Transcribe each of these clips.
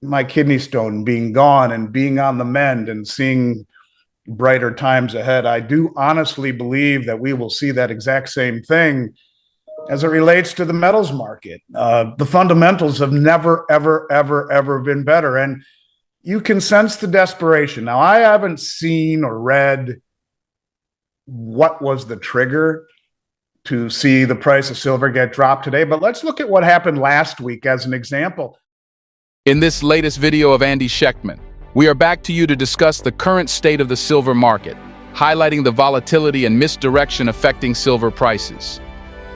my kidney stone being gone and being on the mend and seeing brighter times ahead, I do honestly believe that we will see that exact same thing as it relates to the metals market. The fundamentals have never, ever, ever, ever been better. And you can sense the desperation. Now, I haven't seen or read what was the trigger to see the price of silver get dropped today, but let's look at what happened last week as an example. In this latest video of Andy Schechtman, we are back to you to discuss the current state of the silver market, highlighting the volatility and misdirection affecting silver prices.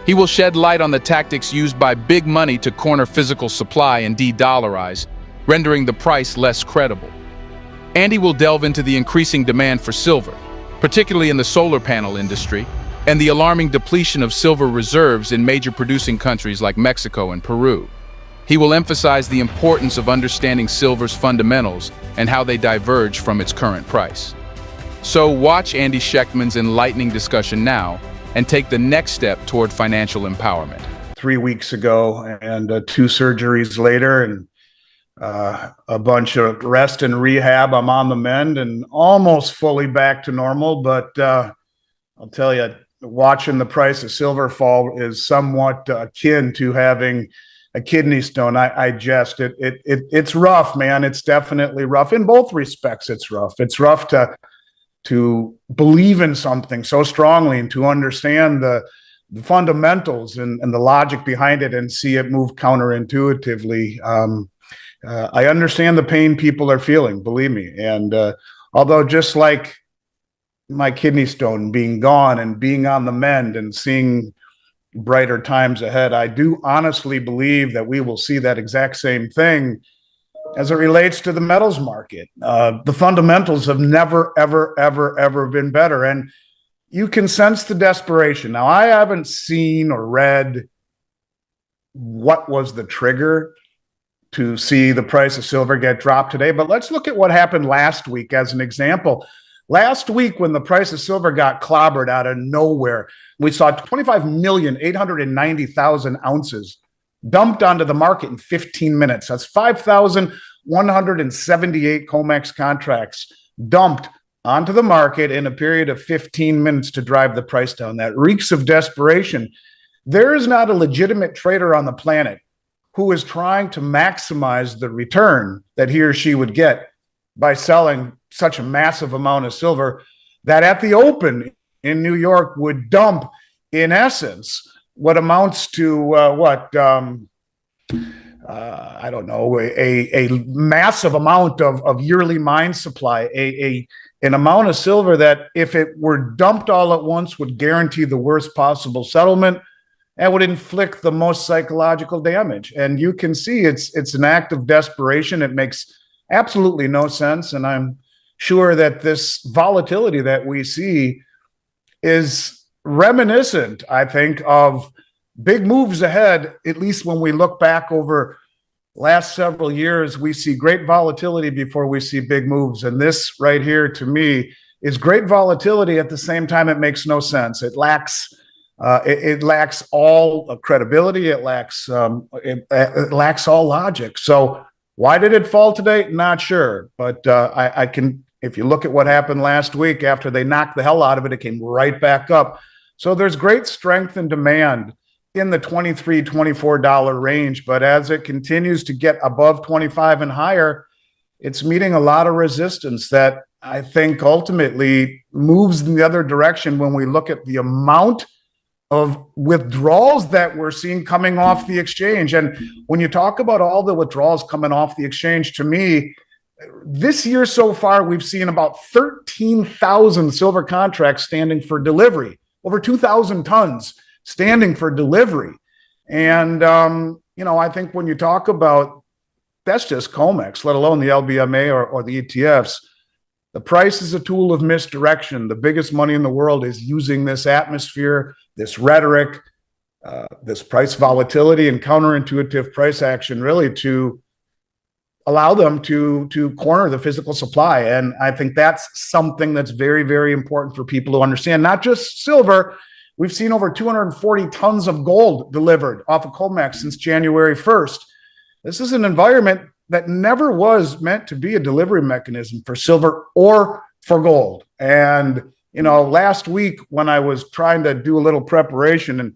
He will shed light on the tactics used by big money to corner physical supply and de-dollarize, rendering the price less credible. Andy will delve into the increasing demand for silver, particularly in the solar panel industry, and the alarming depletion of silver reserves in major producing countries like Mexico and Peru. He will emphasize the importance of understanding silver's fundamentals and how they diverge from its current price. So watch Andy Schechtman's enlightening discussion now and take the next step toward financial empowerment. 3 weeks ago, and 2 surgeries later, and a bunch of rest and rehab. I'm on the mend and almost fully back to normal, but I'll tell you, watching the price of silver fall is somewhat akin to having a kidney stone. It's rough, man. It's definitely rough in both respects. It's rough. It's rough to believe in something so strongly and to understand the fundamentals and the logic behind it and see it move counterintuitively. I understand the pain people are feeling, believe me. And although just like my kidney stone being gone and being on the mend and seeing brighter times ahead, I do honestly believe that we will see that exact same thing as it relates to the metals market. The fundamentals have never, ever, ever, ever been better. And you can sense the desperation. Now, I haven't seen or read what was the trigger to see the price of silver get dropped today, but let's look at what happened last week as an example. Last week, when the price of silver got clobbered out of nowhere, we saw 25,890,000 ounces dumped onto the market in 15 minutes. That's 5,178 COMEX contracts dumped onto the market in a period of 15 minutes to drive the price down. That reeks of desperation. There is not a legitimate trader on the planet who is trying to maximize the return that he or she would get by selling such a massive amount of silver that at the open in New York would dump, in essence, what amounts to I don't know, a massive amount of yearly mine supply, an amount of silver that, if it were dumped all at once, would guarantee the worst possible settlement and would inflict the most psychological damage. And you can see it's an act of desperation. It makes absolutely no sense. And I'm sure that this volatility that we see is reminiscent, I think, of big moves ahead. At least when we look back over last several years, we see great volatility before we see big moves. And this right here, to me, is great volatility. At the same time, it makes no sense. It lacks all credibility. It lacks all logic. So why did it fall today? Not sure. But I can, if you look at what happened last week, after they knocked the hell out of it, it came right back up. So there's great strength and demand in the $23, $24 range. But as it continues to get above 25 and higher, it's meeting a lot of resistance that I think ultimately moves in the other direction when we look at the amount of withdrawals that we're seeing coming off the exchange. And when you talk about all the withdrawals coming off the exchange, to me, this year so far, we've seen about 13,000 silver contracts standing for delivery, over 2,000 tons standing for delivery. And, I think when you talk about, that's just COMEX, let alone the LBMA or the ETFs, the price is a tool of misdirection. The biggest money in the world is using this atmosphere, this rhetoric, this price volatility and counterintuitive price action really to allow them to corner the physical supply. And I think that's something that's very, very important for people to understand. Not just silver. We've seen over 240 tons of gold delivered off of COMEX since January 1st. This is an environment that never was meant to be a delivery mechanism for silver or for gold. And, last week when I was trying to do a little preparation and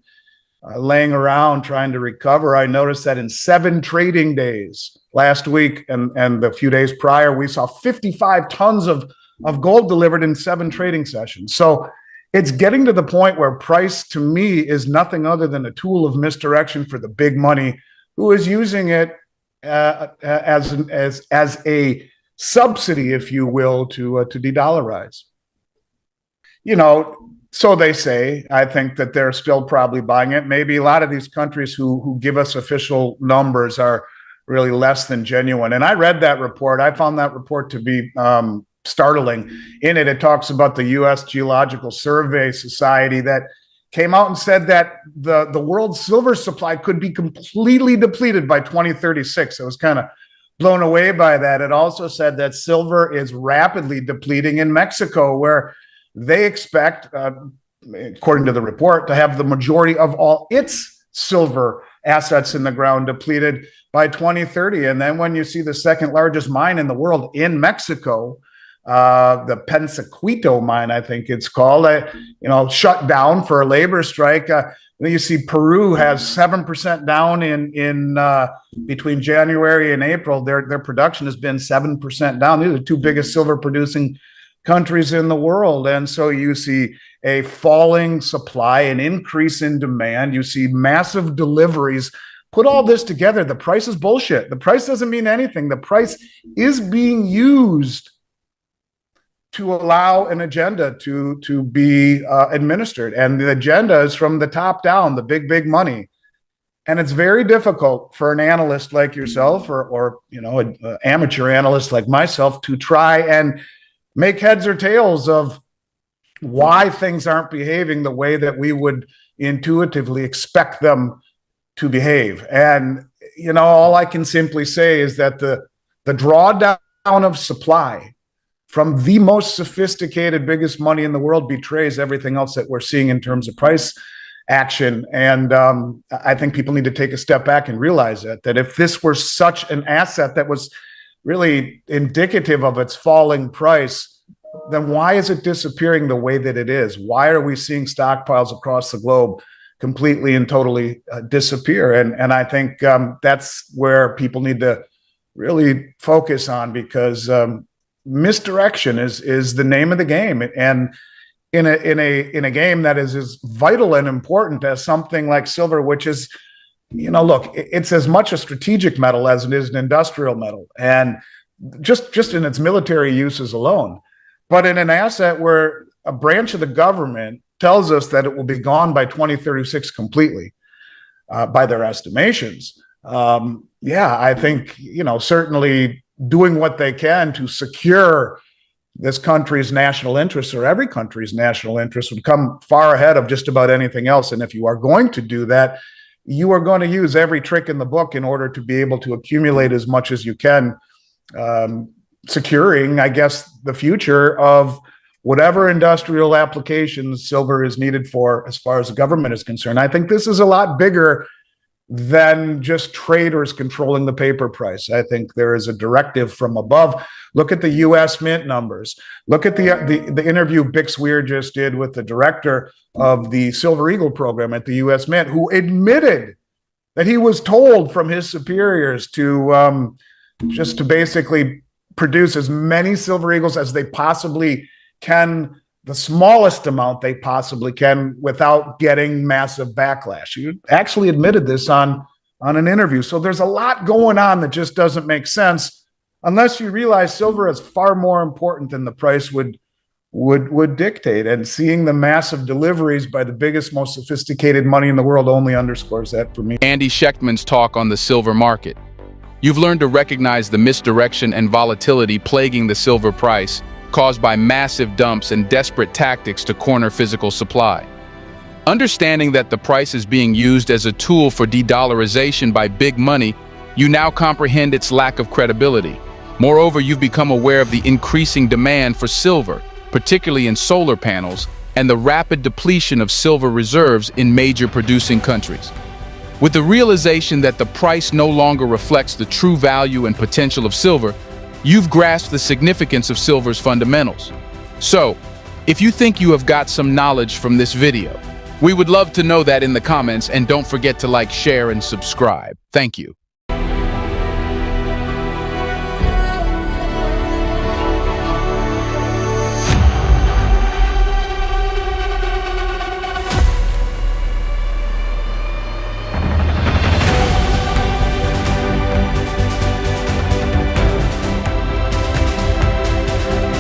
laying around trying to recover, I noticed that in 7 trading days last week and the few days prior, we saw 55 tons of gold delivered in 7 trading sessions. So it's getting to the point where price, to me, is nothing other than a tool of misdirection for the big money who is using it as a subsidy, if you will, to de-dollarize. So they say. I think that they're still probably buying it. Maybe a lot of these countries who give us official numbers are really less than genuine. And I read that report. I found that report to be startling. In it, it talks about the U.S. Geological Survey Society that came out and said that the world's silver supply could be completely depleted by 2036. I was kind of blown away by that. It also said that silver is rapidly depleting in Mexico, where they expect, according to the report, to have the majority of all its silver assets in the ground depleted by 2030. And then when you see the second largest mine in the world in Mexico, the Pensaquito mine, I think it's called, shut down for a labor strike. You see Peru has 7% down in between January and April. Their production has been 7% down. These are the 2 biggest silver producing countries in the world. And so you see a falling supply, an increase in demand. You see massive deliveries. Put all this together, the price is bullshit. The price doesn't mean anything. The price is being used to allow an agenda to be administered. And the agenda is from the top down, the big money. And it's very difficult for an analyst like yourself or an amateur analyst like myself to try and make heads or tails of why things aren't behaving the way that we would intuitively expect them to behave. And, all I can simply say is that the drawdown of supply from the most sophisticated, biggest money in the world betrays everything else that we're seeing in terms of price action. And I think people need to take a step back and realize that if this were such an asset that was really indicative of its falling price, then why is it disappearing the way that it is? Why are we seeing stockpiles across the globe completely and totally disappear? And I think that's where people need to really focus on, because misdirection is the name of the game. And in a game that is as vital and important as something like silver, which is, look, it's as much a strategic metal as it is an industrial metal, and just in its military uses alone. But in an asset where a branch of the government tells us that it will be gone by 2036 completely, by their estimations, I think, certainly doing what they can to secure this country's national interests, or every country's national interests, would come far ahead of just about anything else. And if you are going to do that, you are going to use every trick in the book in order to be able to accumulate as much as you can, securing, I guess, the future of whatever industrial applications silver is needed for as far as the government is concerned. I think this is a lot bigger than just traders controlling the paper price. I think there is a directive from above. Look at the U.S. Mint numbers. Look at the interview Bix Weir just did with the director of the Silver Eagle program at the U.S. Mint, who admitted that he was told from his superiors to just to basically produce as many Silver Eagles as they possibly can, the smallest amount they possibly can, without getting massive backlash. You actually admitted this on an interview. So there's a lot going on that just doesn't make sense unless you realize silver is far more important than the price would dictate. And seeing the massive deliveries by the biggest, most sophisticated money in the world only underscores that for me. Andy Schechtman's talk on the silver market. You've learned to recognize the misdirection and volatility plaguing the silver price, caused by massive dumps and desperate tactics to corner physical supply. Understanding that the price is being used as a tool for de-dollarization by big money, you now comprehend its lack of credibility. Moreover, you've become aware of the increasing demand for silver, particularly in solar panels, and the rapid depletion of silver reserves in major producing countries. With the realization that the price no longer reflects the true value and potential of silver, you've grasped the significance of silver's fundamentals. So, if you think you have got some knowledge from this video, we would love to know that in the comments, and don't forget to like, share, and subscribe. Thank you.